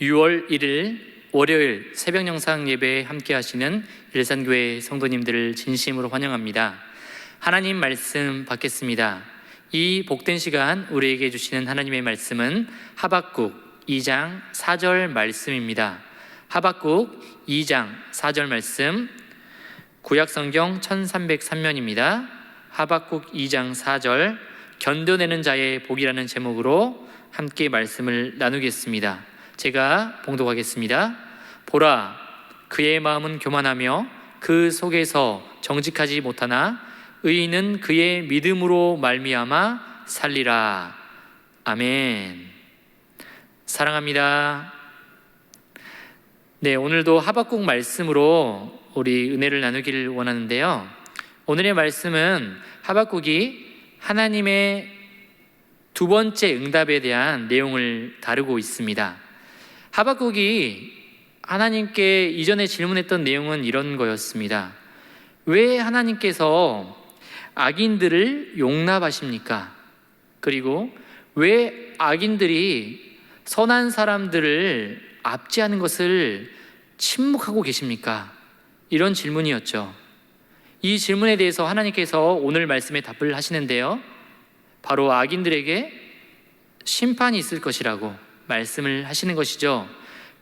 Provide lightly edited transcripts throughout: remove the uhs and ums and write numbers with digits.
6월 1일 월요일 새벽 영상 예배에 함께 하시는 일산교회 성도님들을 진심으로 환영합니다. 하나님 말씀 받겠습니다. 이 복된 시간 우리에게 주시는 하나님의 말씀은 하박국 2장 4절 말씀입니다. 하박국 2장 4절 말씀, 구약성경 1303면입니다. 하박국 2장 4절, 견뎌내는 자의 복이라는 제목으로 함께 말씀을 나누겠습니다. 제가 봉독하겠습니다. 보라, 그의 마음은 교만하며 그 속에서 정직하지 못하나 의인은 그의 믿음으로 말미암아 살리라. 아멘. 사랑합니다. 네, 오늘도 하박국 말씀으로 우리 은혜를 나누기를 원하는데요. 오늘의 말씀은 하박국이 하나님의 두 번째 응답에 대한 내용을 다루고 있습니다. 하박국이 하나님께 이전에 질문했던 내용은 이런 거였습니다. 왜 하나님께서 악인들을 용납하십니까? 그리고 왜 악인들이 선한 사람들을 압제하는 것을 침묵하고 계십니까? 이런 질문이었죠. 이 질문에 대해서 하나님께서 오늘 말씀에 답을 하시는데요, 바로 악인들에게 심판이 있을 것이라고 말씀을 하시는 것이죠.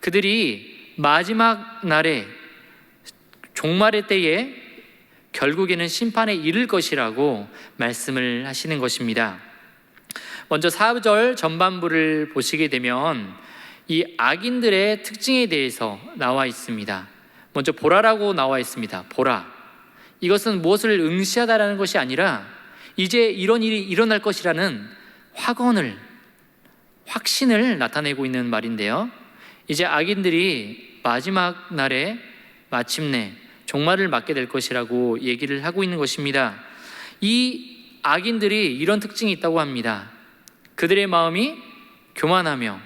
그들이 마지막 날에, 종말의 때에 결국에는 심판에 이를 것이라고 말씀을 하시는 것입니다. 먼저 4절 전반부를 보시게 되면 이 악인들의 특징에 대해서 나와 있습니다. 먼저 보라라고 나와 있습니다. 보라. 이것은 무엇을 응시하다라는 것이 아니라 이제 이런 일이 일어날 것이라는 확신을 나타내고 있는 말인데요, 이제 악인들이 마지막 날에 마침내 종말을 맞게 될 것이라고 얘기를 하고 있는 것입니다. 이 악인들이 이런 특징이 있다고 합니다. 그들의 마음이 교만하며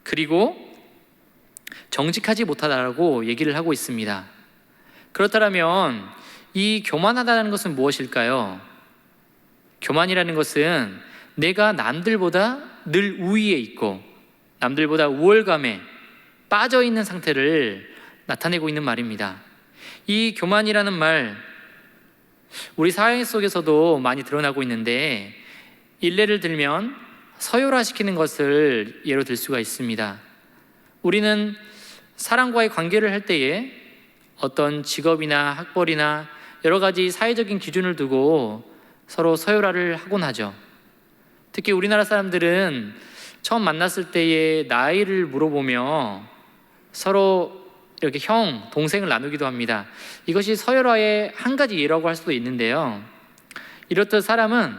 그리고 정직하지 못하다라고 얘기를 하고 있습니다. 그렇다면 이 교만하다는 것은 무엇일까요? 교만이라는 것은 내가 남들보다 늘 우위에 있고 남들보다 우월감에 빠져 있는 상태를 나타내고 있는 말입니다. 이 교만이라는 말, 우리 사회 속에서도 많이 드러나고 있는데, 일례를 들면 서열화시키는 것을 예로 들 수가 있습니다. 우리는 사람과의 관계를 할 때에 어떤 직업이나 학벌이나 여러 가지 사회적인 기준을 두고 서로 서열화를 하곤 하죠. 특히 우리나라 사람들은 처음 만났을 때의 나이를 물어보며 서로 이렇게 형, 동생을 나누기도 합니다. 이것이 서열화의 한 가지 예라고 할 수도 있는데요, 이렇듯 사람은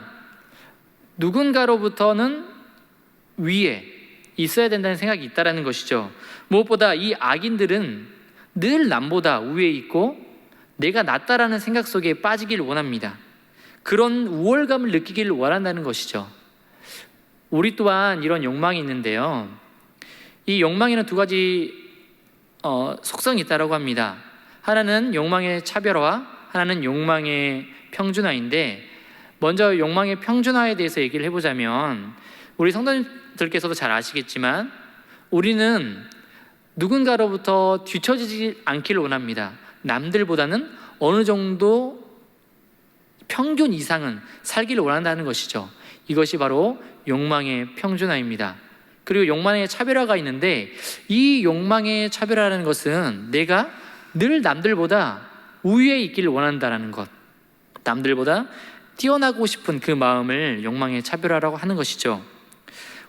누군가로부터는 위에 있어야 된다는 생각이 있다는 것이죠. 무엇보다 이 악인들은 늘 남보다 우위에 있고 내가 낫다라는 생각 속에 빠지길 원합니다. 그런 우월감을 느끼기를 원한다는 것이죠. 우리 또한 이런 욕망이 있는데요, 이 욕망에는 두 가지 속성이 있다고 합니다. 하나는 욕망의 차별화, 하나는 욕망의 평준화인데, 먼저 욕망의 평준화에 대해서 얘기를 해보자면, 우리 성도님들께서도 잘 아시겠지만 우리는 누군가로부터 뒤처지지 않기를 원합니다. 남들보다는 어느 정도 평균 이상은 살기를 원한다는 것이죠. 이것이 바로 욕망의 평준화입니다. 그리고 욕망의 차별화가 있는데, 이 욕망의 차별화라는 것은 내가 늘 남들보다 우위에 있기를 원한다는 것, 남들보다 뛰어나고 싶은 그 마음을 욕망의 차별화라고 하는 것이죠.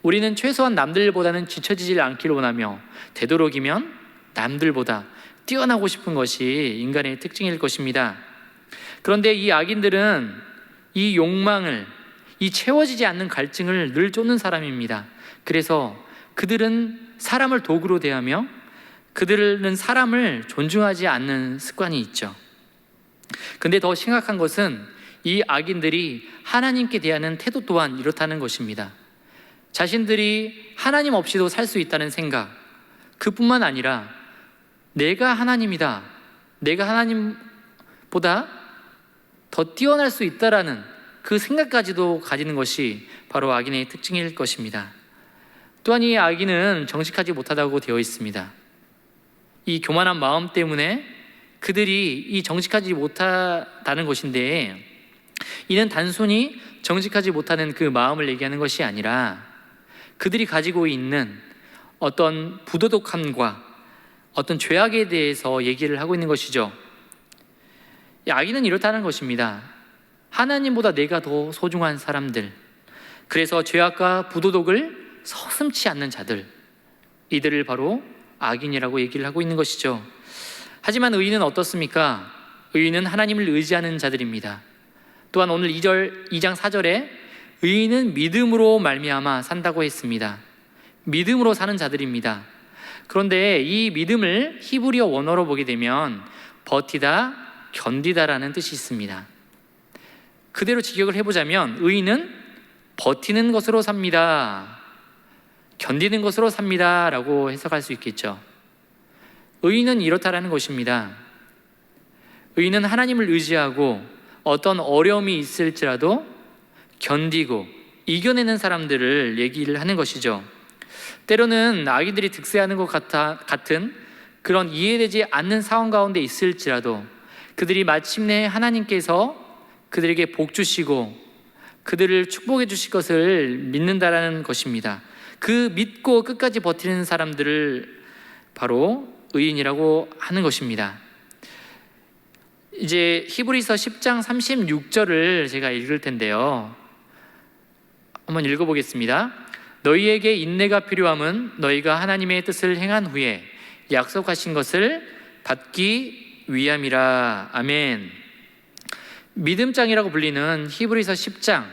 우리는 최소한 남들보다는 뒤처지지 않기를 원하며 되도록이면 남들보다 뛰어나고 싶은 것이 인간의 특징일 것입니다. 그런데 이 악인들은 이 욕망을, 이 채워지지 않는 갈증을 늘 쫓는 사람입니다. 그래서 그들은 사람을 도구로 대하며 그들은 사람을 존중하지 않는 습관이 있죠. 근데 더 심각한 것은 이 악인들이 하나님께 대하는 태도 또한 이렇다는 것입니다. 자신들이 하나님 없이도 살 수 있다는 생각, 그뿐만 아니라 내가 하나님이다, 내가 하나님보다 더 뛰어날 수 있다라는 그 생각까지도 가지는 것이 바로 악인의 특징일 것입니다. 또한 이 악인은 정직하지 못하다고 되어 있습니다. 이 교만한 마음 때문에 그들이 이 정직하지 못하다는 것인데, 이는 단순히 정직하지 못하는 그 마음을 얘기하는 것이 아니라 그들이 가지고 있는 어떤 부도덕함과 어떤 죄악에 대해서 얘기를 하고 있는 것이죠. 악인은 이렇다는 것입니다. 하나님보다 내가 더 소중한 사람들, 그래서 죄악과 부도덕을 서슴지 않는 자들, 이들을 바로 악인이라고 얘기를 하고 있는 것이죠. 하지만 의인은 어떻습니까? 의인은 하나님을 의지하는 자들입니다. 또한 오늘 2장 4절에 의인은 믿음으로 말미암아 산다고 했습니다. 믿음으로 사는 자들입니다. 그런데 이 믿음을 히브리어 원어로 보게 되면 버티다, 견디다라는 뜻이 있습니다. 그대로 직역을 해보자면 의인은 버티는 것으로 삽니다, 견디는 것으로 삽니다 라고 해석할 수 있겠죠. 의인은 이렇다라는 것입니다. 의인은 하나님을 의지하고 어떤 어려움이 있을지라도 견디고 이겨내는 사람들을 얘기를 하는 것이죠. 때로는 악인들이 득세하는 것 같은 그런 이해되지 않는 상황 가운데 있을지라도 그들이 마침내 하나님께서 그들에게 복 주시고 그들을 축복해 주실 것을 믿는다라는 것입니다. 그 믿고 끝까지 버티는 사람들을 바로 의인이라고 하는 것입니다. 이제 히브리서 10장 36절을 제가 읽을 텐데요, 한번 읽어보겠습니다. 너희에게 인내가 필요함은 너희가 하나님의 뜻을 행한 후에 약속하신 것을 받기 위함이라. 아멘. 믿음장이라고 불리는 히브리서 10장,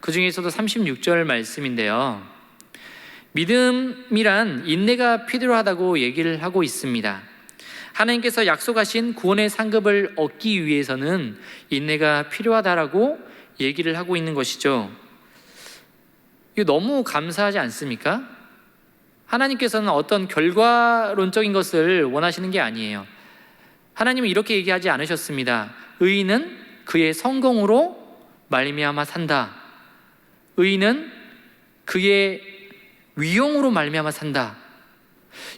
그 중에서도 36절 말씀인데요, 믿음이란 인내가 필요하다고 얘기를 하고 있습니다. 하나님께서 약속하신 구원의 상급을 얻기 위해서는 인내가 필요하다라고 얘기를 하고 있는 것이죠. 이거 너무 감사하지 않습니까? 하나님께서는 어떤 결과론적인 것을 원하시는 게 아니에요. 하나님은 이렇게 얘기하지 않으셨습니다. 의인은 그의 성공으로 말미암아 산다, 의인은 그의 위용으로 말미암아 산다,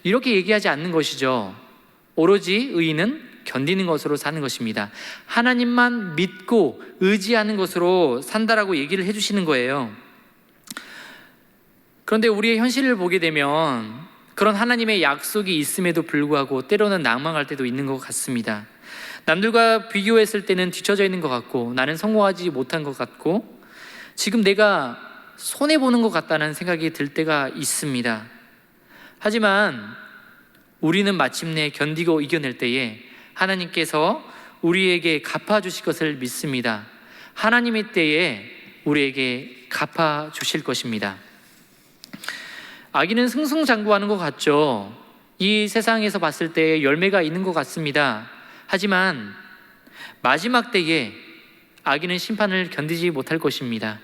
이렇게 얘기하지 않는 것이죠. 오로지 의인은 견디는 것으로 사는 것입니다. 하나님만 믿고 의지하는 것으로 산다라고 얘기를 해주시는 거예요. 그런데 우리의 현실을 보게 되면 그런 하나님의 약속이 있음에도 불구하고 때로는 낭망할 때도 있는 것 같습니다. 남들과 비교했을 때는 뒤처져 있는 것 같고, 나는 성공하지 못한 것 같고, 지금 내가 손해보는 것 같다는 생각이 들 때가 있습니다. 하지만 우리는 마침내 견디고 이겨낼 때에 하나님께서 우리에게 갚아주실 것을 믿습니다. 하나님의 때에 우리에게 갚아주실 것입니다. 악인은 승승장구하는 것 같죠. 이 세상에서 봤을 때 열매가 있는 것 같습니다. 하지만 마지막 때에 악인은 심판을 견디지 못할 것입니다.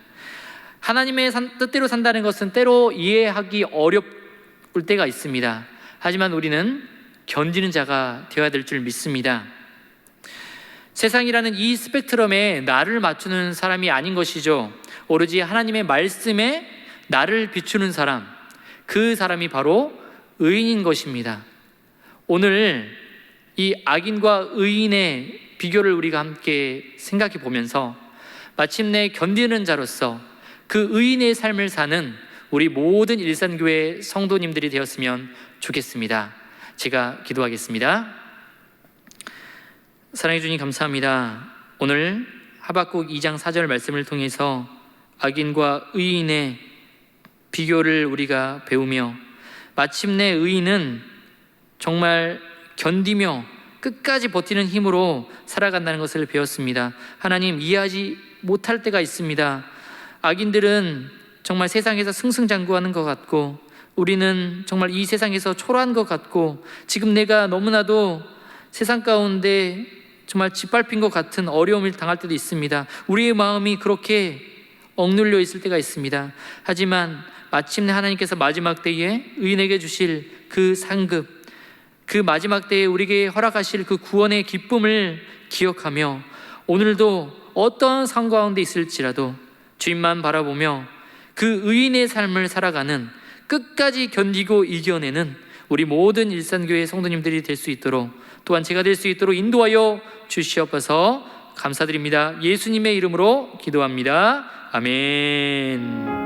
하나님의 뜻대로 산다는 것은 때로 이해하기 어려울 때가 있습니다. 하지만 우리는 견디는 자가 되어야 될 줄 믿습니다. 세상이라는 이 스펙트럼에 나를 맞추는 사람이 아닌 것이죠. 오로지 하나님의 말씀에 나를 비추는 사람, 그 사람이 바로 의인인 것입니다. 오늘 이 악인과 의인의 비교를 우리가 함께 생각해 보면서 마침내 견디는 자로서 그 의인의 삶을 사는 우리 모든 일산교회 성도님들이 되었으면 좋겠습니다. 제가 기도하겠습니다. 사랑해 주님 감사합니다. 오늘 하박국 2장 4절 말씀을 통해서 악인과 의인의 비교를 우리가 배우며 마침내 의인은 정말 견디며 끝까지 버티는 힘으로 살아간다는 것을 배웠습니다. 하나님, 이해하지 못할 때가 있습니다. 악인들은 정말 세상에서 승승장구하는 것 같고, 우리는 정말 이 세상에서 초라한 것 같고, 지금 내가 너무나도 세상 가운데 정말 짓밟힌 것 같은 어려움을 당할 때도 있습니다. 우리의 마음이 그렇게 억눌려 있을 때가 있습니다. 하지만 마침내 하나님께서 마지막 때에 의인에게 주실 그 상급, 그 마지막 때에 우리에게 허락하실 그 구원의 기쁨을 기억하며 오늘도 어떤 상황 가운데 있을지라도 주님만 바라보며 그 의인의 삶을 살아가는 끝까지 견디고 이겨내는 우리 모든 일산교회 성도님들이 될 수 있도록, 또한 제가 될 수 있도록 인도하여 주시옵소서. 감사드립니다. 예수님의 이름으로 기도합니다. 아멘.